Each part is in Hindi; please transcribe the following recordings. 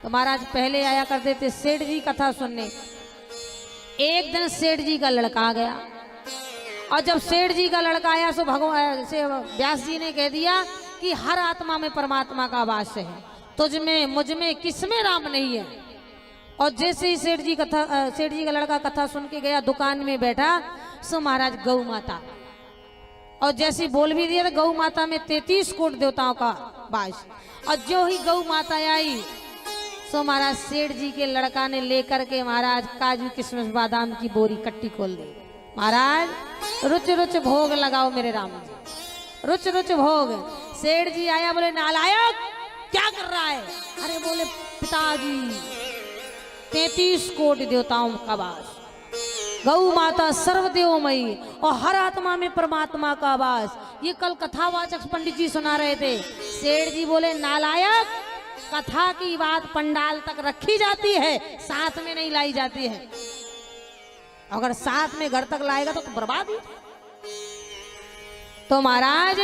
तो महाराज पहले आया करते थे सेठ जी कथा सुनने। एक दिन सेठ जी का लड़का आ गया और जब सेठ जी का लड़का आया तो भगवान से व्यास जी ने कह दिया कि हर आत्मा में परमात्मा का वास है, तुझ में मुझ में किस में राम नहीं है। और जैसे ही सेठ जी का लड़का कथा सुन के गया, दुकान में बैठा सो महाराज गौ माता, और जैसे बोल भी दिया तो गौ माता में 33 कोट देवताओं का वास। और जो ही गौ माता आई सो महाराज सेठ जी के लड़का ने लेकर के महाराज काजू किशमिश बादाम की बोरी कट्टी खोल दी। महाराज रुच रुच भोग लगाओ मेरे राम जी, रुच रुच भोग। सेठ जी आया, बोले नालायक क्या कर रहा है? अरे बोले पिताजी 33 कोटि देवताओं का वास, गौ माता सर्वदेवमयी और हर आत्मा में परमात्मा का वास। ये कल कथावाचक पंडित जी सुना रहे थे। सेठ जी बोले नालायक, कथा की बात पंडाल तक रखी जाती है, साथ में नहीं लाई जाती है। अगर साथ में घर तक लाएगा तो बर्बाद ही। तो महाराज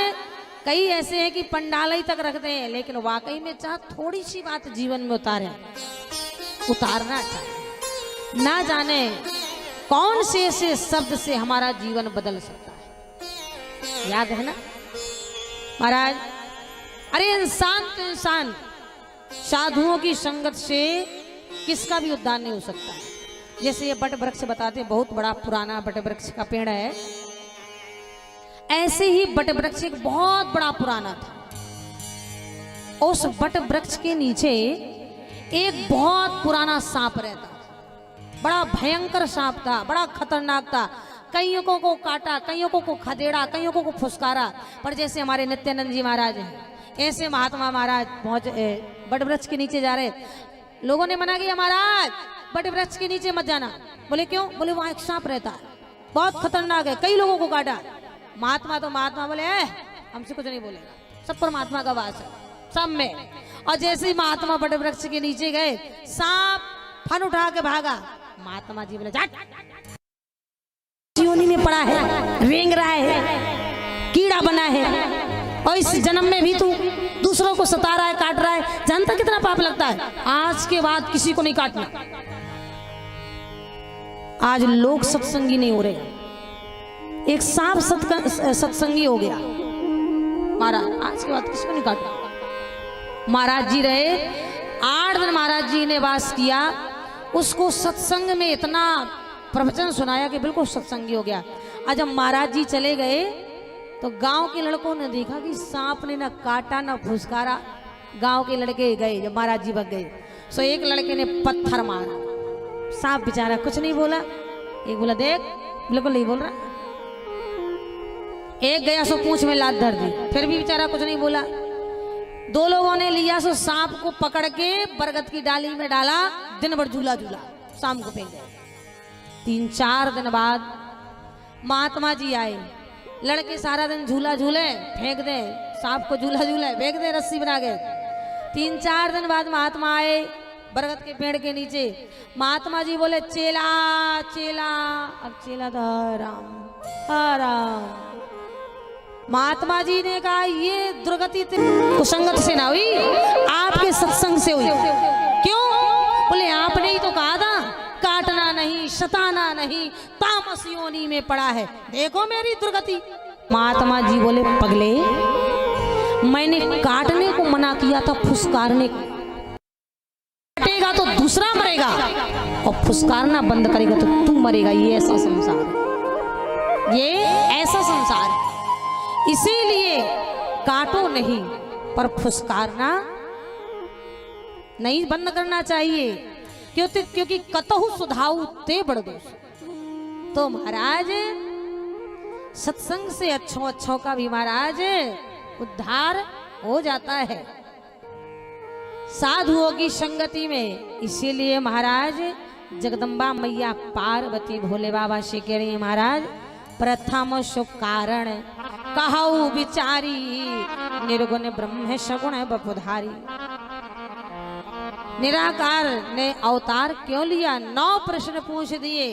कई ऐसे हैं कि पंडाल ही तक रखते हैं, लेकिन वाकई में चाहे थोड़ी सी बात जीवन में उतारना चाहिए। ना जाने कौन से ऐसे शब्द से हमारा जीवन बदल सकता है। याद है ना महाराज? अरे इंसान तो इंसान, साधुओं की संगत से किसका भी उद्धार नहीं हो सकता है। जैसे ये बट वृक्ष बताते, बहुत बड़ा पुराना बट वृक्ष का पेड़ है, ऐसे ही बट वृक्ष एक बहुत बड़ा पुराना था। उस बट वृक्ष के नीचे एक बहुत पुराना सांप रहता, बड़ा भयंकर सांप था, बड़ा खतरनाक था। कईयों को काटा, कईयों को खदेड़ा, कईयों को फुसकारा। पर जैसे हमारे नित्यानंद जी महाराज हैं, ऐसे महात्मा महाराज पहुंच बट वृक्ष के नीचे जा रहे, लोगों ने मना किया महाराज बट वृक्ष के नीचे मत जाना। बोले क्यों? बोले वहां एक सांप रहता है, बहुत खतरनाक है, कई लोगों को काटा। महात्मा तो महात्मा बोले हमसे कुछ नहीं बोलेगा, सब परमात्मा का वास है सब में। और जैसे ही महात्मा बट वृक्ष के नीचे गए, सांप फन उठा के भागा। महात्मा जी बोले जाट, योनि में पड़ा है, रेंग रहा है, कीड़ा बना है, और इस जन्म में भी तू दूसरों को सता रहा है, काट रहा है। जानता कितना पाप लगता है? आज के बाद किसी को नहीं काटना। आज लोग सत्संगी नहीं हो रहे, एक सांप सत्संगी हो गया। महाराज आज के बाद किसी को नहीं काटना। महाराज जी रहे 8 दिन, महाराज जी ने वास किया। उसको सत्संग में इतना प्रवचन सुनाया कि बिल्कुल सत्संगी हो गया। आज जब महाराज जी चले गए तो गांव के लड़कों ने देखा कि सांप ने ना काटा ना फुसकारा। गांव के लड़के गए, जब महाराज जी भग गए सो एक लड़के ने पत्थर मारा, सांप बेचारा कुछ नहीं बोला। एक बोला देख, बिल्कुल नहीं बोल रहा। एक गया सो पूंछ में लात धर दी, फिर भी बेचारा कुछ नहीं बोला। 2 लोगों ने लिया सो सांप को पकड़ के बरगद की डाली में डाला, दिन भर झूला झूला, शाम को फेंक गए। 3-4 दिन बाद महात्मा जी आए। लड़के सारा दिन झूला झूले, फेंक दे सांप को, झूला झूले फेंक दे, रस्सी बना के। 3-4 दिन बाद महात्मा आए बरगद के पेड़ के नीचे। महात्मा जी बोले चेला चेला। अब चेला था राम राम। महात्मा जी ने कहा ये दुर्गति कुसंगत से ना हुई, आपके सत्संग से हुई। क्यों? बोले आपने ही तो कहा था काटना नहीं, सताना नहीं, तामस योनि में पड़ा है, देखो मेरी दुर्गति। महात्मा जी बोले पगले, मैंने काटने को मना किया था, फुसकारने को। काटेगा तो दूसरा मरेगा और फुसकारना बंद करेगा तो तू मरेगा। ये ऐसा संसार है, ये ऐसा संसार है। इसीलिए काटो नहीं, पर फुसकारना नहीं बंद करना चाहिए। क्योंकि कतहु सुधाऊ ते बड़ दोष। तो महाराज सत्संग से अच्छों का भी महाराज उद्धार हो जाता है, साधुओं की संगति में। इसीलिए महाराज जगदम्बा मैया पार्वती भोले बाबा से कह रही है महाराज, प्रथम सुख कारण कहु विचारी, निर्गुण ब्रह्म सगुण बपुधारी। निराकार ने अवतार क्यों लिया? 9 प्रश्न पूछ दिए।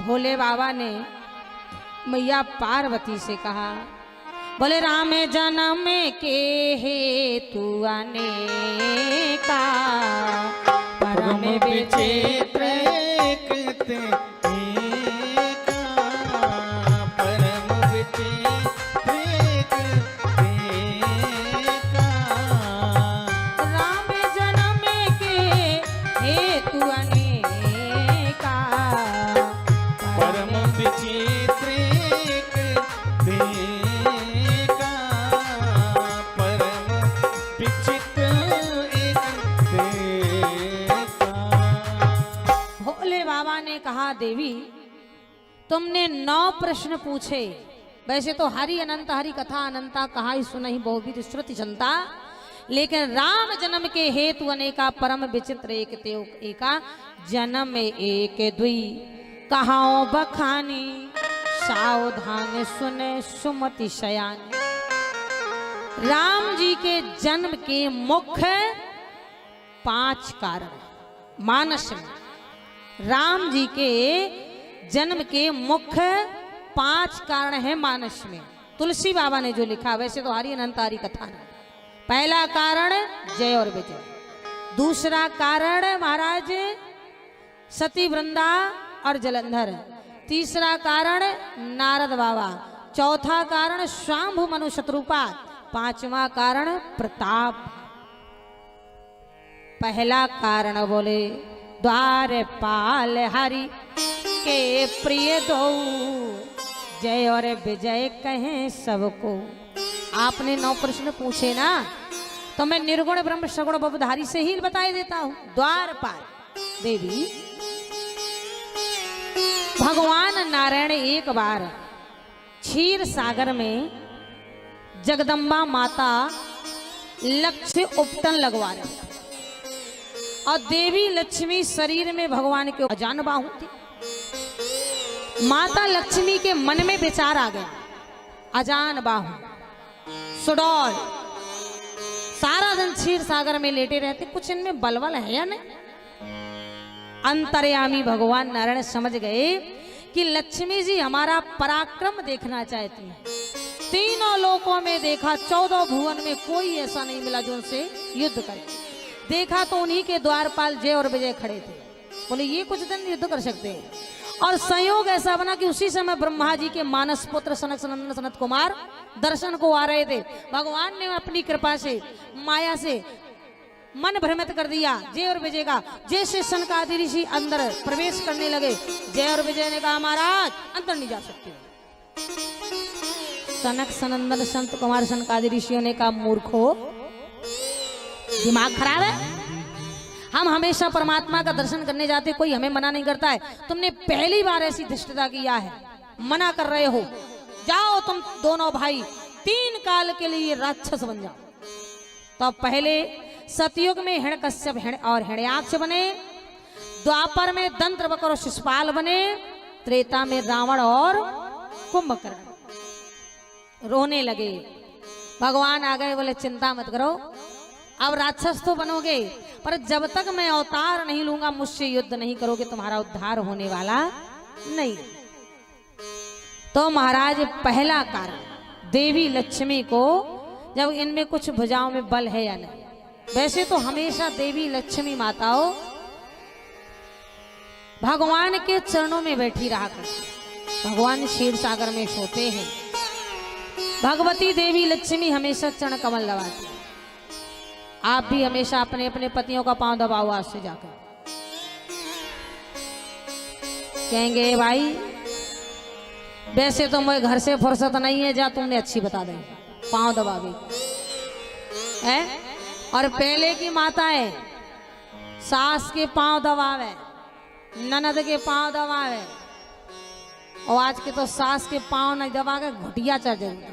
भोले बाबा ने मैया पार्वती से कहा, बोले राम जन्म के हेतु अनेका, परम विचित्र एकते एका, परम विचित्र एकते एका। राम जन्म के हेतु अनेका, परम विचित्र एकते एका, परम विचित्र एकते एका। भोले बाबा ने कहा देवी तुमने 9 प्रश्न पूछे, वैसे तो हरि अनंत हरि कथा अनंता कहा ही सुनहि बहुविध श्रुति जनता, लेकिन राम जन्म के हेतु अनेका परम विचित्र एक ते एका, जन्म में एक दुई कहाओ बखानी, सावधान सुने सुमति शयानी। राम जी के जन्म के मुख्य 5 कारण मानस में, राम जी के जन्म के मुख्य 5 कारण है मानस में। तुलसी बाबा ने जो लिखा, वैसे तो हरि अनंत हरि कथा ने। पहला कारण जय और विजय, दूसरा कारण महाराज सती वृंदा और जलंधर, तीसरा कारण नारद बाबा, चौथा कारण स्वांभु मनु शत्रुपा, 5वां कारण प्रताप। पहला कारण बोले द्वारपाल हरि के प्रिय दो, जय और विजय कहें सबको। आपने 9 प्रश्न पूछे ना, तो मैं निर्गुण ब्रह्म सगुण बहुधारी से ही बताई देता हूं। द्वारपाल देवी, भगवान नारायण एक बार क्षीर सागर में जगदम्बा माता लक्ष्य उपटन लगवा रहे थे, और देवी लक्ष्मी शरीर में भगवान के अजान बाहु थी। माता लक्ष्मी के मन में विचार आ गया, अजान बाहु सुडौल सारा दिन क्षीर सागर में लेटे रहते, कुछ इनमें बलवल है या नहीं। अंतर्यामी भगवान नारायण समझ गए कि लक्ष्मी जी हमारा पराक्रम देखना चाहती हैं। तीनों लोकों में देखा, 14 भुवन में कोई ऐसा नहीं मिला जो उनसे युद्ध करे। देखा तो उन्हीं के द्वारपाल जय और विजय खड़े थे, बोले ये कुछ दिन युद्ध कर सकते हैं। और संयोग ऐसा बना कि उसी समय ब्रह्मा जी के मानस पुत्र सनक सनंदन सनत कुमार दर्शन को आ रहे थे। भगवान ने अपनी कृपा से माया से मन भ्रमित कर दिया जय और विजय का। जैसे सनकादि ऋषि अंदर प्रवेश करने लगे, जय और विजय ने कहा महाराज अंदर नहीं जा सकते। सनक सनंदन संत कुमार सनकादि ऋषियों ने कहा मूर्खो, दिमाग खराब है, हम हमेशा परमात्मा का दर्शन करने जाते, कोई हमें मना नहीं करता है। तुमने पहली बार ऐसी धृष्टता किया है, मना कर रहे हो। जाओ तुम दोनों भाई 3 काल के लिए राक्षस बन जाओ। तो पहले सतयुग में हिरण्यकश्यप और हिरण्याक्ष बने, द्वापर में दंत्रवक्र और शिशुपाल बने, त्रेता में रावण और कुंभकर्ण। रोने लगे, भगवान आ गए, बोले चिंता मत करो, अब राक्षस तो बनोगे, पर जब तक मैं अवतार नहीं लूंगा मुझसे युद्ध नहीं करोगे, तुम्हारा उद्धार होने वाला नहीं। तो महाराज पहला कारण देवी लक्ष्मी को, जब इनमें कुछ भुजाओं में बल है या नहीं। वैसे तो हमेशा देवी लक्ष्मी माताओं भगवान के चरणों में बैठी रहा करती। भगवान क्षीर सागर में सोते हैं, भगवती देवी लक्ष्मी हमेशा चरण कमल दबाती। आप भी हमेशा अपने अपने पतियों का पांव दबाओ आज से जाकर। कहेंगे भाई वैसे तो मेरे घर से फुर्सत नहीं है, जा तुमने अच्छी बता दें, पांव दबावे है। और पहले की माताएं सास के पांव दबावे, ननद के पांव दबावे, और आज के तो सास के पांव नहीं दबा के घुटिया चढ़ जाएंगे।